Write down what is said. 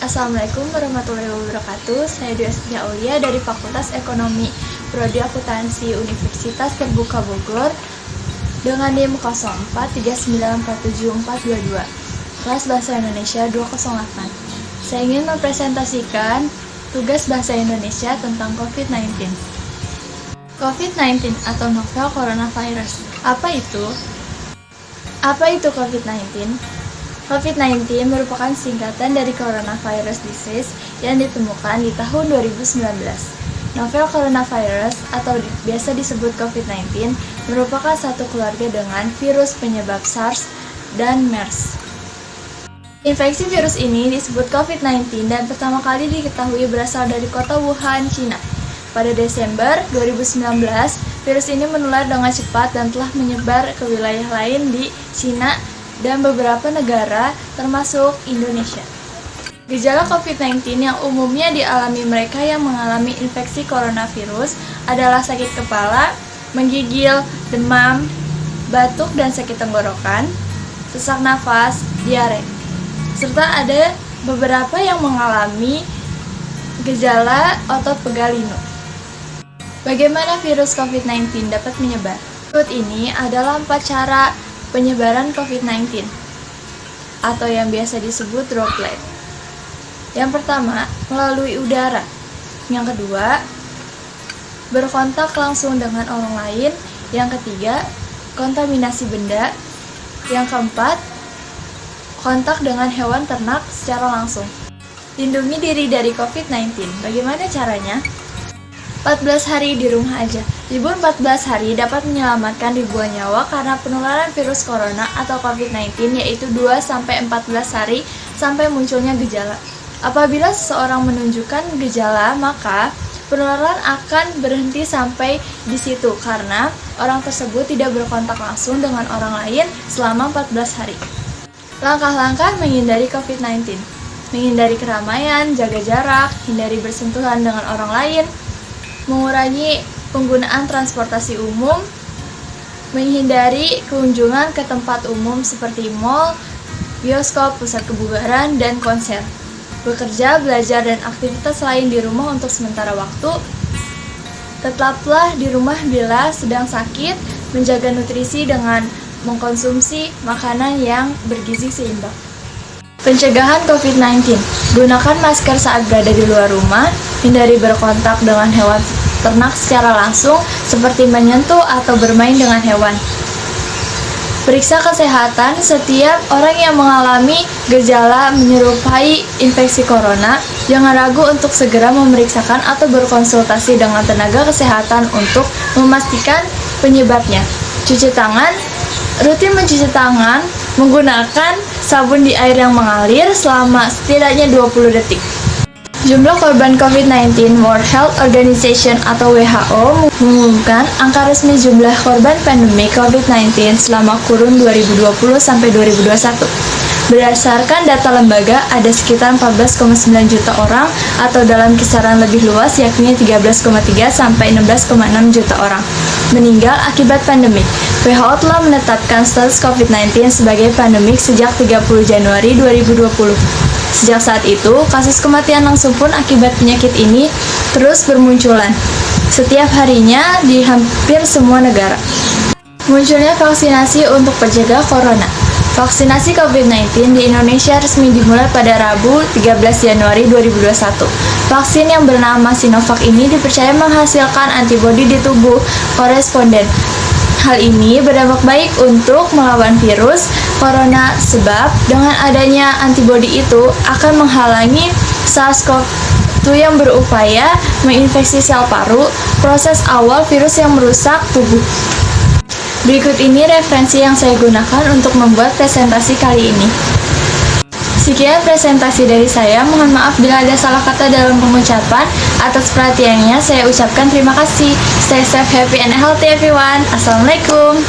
Assalamualaikum warahmatullahi wabarakatuh. Saya Dwi Astri Aulia dari Fakultas Ekonomi Prodi Akuntansi Universitas Terbuka Bogor dengan NIM 0439474422 kelas Bahasa Indonesia 208. Saya ingin mempresentasikan tugas Bahasa Indonesia tentang COVID-19. COVID-19 atau novel coronavirus. Apa itu? Apa itu COVID-19? COVID-19 merupakan singkatan dari coronavirus disease yang ditemukan di tahun 2019. Novel coronavirus atau biasa disebut COVID-19 merupakan satu keluarga dengan virus penyebab SARS dan MERS. Infeksi virus ini disebut COVID-19 dan pertama kali diketahui berasal dari kota Wuhan, Cina. Pada Desember 2019, virus ini menular dengan cepat dan telah menyebar ke wilayah lain di Cina dan beberapa negara termasuk Indonesia. Gejala COVID-19 yang umumnya dialami mereka yang mengalami infeksi coronavirus adalah sakit kepala, menggigil, demam, batuk dan sakit tenggorokan, sesak nafas, diare. Serta ada beberapa yang mengalami gejala otot pegal linu. Bagaimana virus COVID-19 dapat menyebar? Berikut ini adalah 4 cara penyebaran COVID-19 atau yang biasa disebut droplet. Yang pertama, melalui udara. Yang kedua, berkontak langsung dengan orang lain. Yang ketiga, kontaminasi benda. Yang keempat, kontak dengan hewan ternak secara langsung. Lindungi diri dari COVID-19. Bagaimana caranya? 14 hari di rumah aja. Libur 14 hari dapat menyelamatkan ribuan nyawa karena penularan virus corona atau COVID-19 yaitu 2-14 hari sampai munculnya gejala. Apabila seseorang menunjukkan gejala, maka penularan akan berhenti sampai di situ karena orang tersebut tidak berkontak langsung dengan orang lain selama 14 hari. Langkah-langkah menghindari COVID-19. Menghindari keramaian, jaga jarak, hindari bersentuhan dengan orang lain, mengurangi penggunaan transportasi umum, menghindari kunjungan ke tempat umum seperti mal, bioskop, pusat kebugaran, dan konser. Bekerja, belajar, dan aktivitas lain di rumah untuk sementara waktu. Tetaplah di rumah bila sedang sakit, menjaga nutrisi dengan mengkonsumsi makanan yang bergizi seimbang. Pencegahan COVID-19. Gunakan masker saat berada di luar rumah, hindari berkontak dengan hewan ternak secara langsung seperti menyentuh atau bermain dengan hewan. Periksa kesehatan setiap orang yang mengalami gejala menyerupai infeksi corona. Jangan ragu untuk segera memeriksakan atau berkonsultasi dengan tenaga kesehatan untuk memastikan penyebabnya. Cuci tangan. Rutin mencuci tangan menggunakan sabun di air yang mengalir selama setidaknya 20 detik. Jumlah korban COVID-19, World Health Organization atau WHO mengumumkan angka resmi jumlah korban pandemi COVID-19 selama kurun 2020 sampai 2021. Berdasarkan data lembaga, ada sekitar 14,9 juta orang atau dalam kisaran lebih luas yakni 13,3 sampai 16,6 juta orang meninggal akibat pandemik. WHO telah menetapkan status COVID-19 sebagai pandemik sejak 30 Januari 2020. Sejak saat itu, kasus kematian langsung pun akibat penyakit ini terus bermunculan setiap harinya di hampir semua negara. Munculnya vaksinasi untuk pencegah corona. Vaksinasi COVID-19 di Indonesia resmi dimulai pada Rabu 13 Januari 2021. Vaksin yang bernama Sinovac ini dipercaya menghasilkan antibodi di tubuh koresponden. Hal ini berdampak baik untuk melawan virus corona sebab dengan adanya antibodi itu akan menghalangi SARS-CoV-2 yang berupaya menginfeksi sel paru, proses awal virus yang merusak tubuh. Berikut ini referensi yang saya gunakan untuk membuat presentasi kali ini. Sekian presentasi dari saya, mohon maaf bila ada salah kata dalam pengucapan. Atas perhatiannya, saya ucapkan terima kasih. Stay safe, happy, and healthy everyone. Assalamualaikum.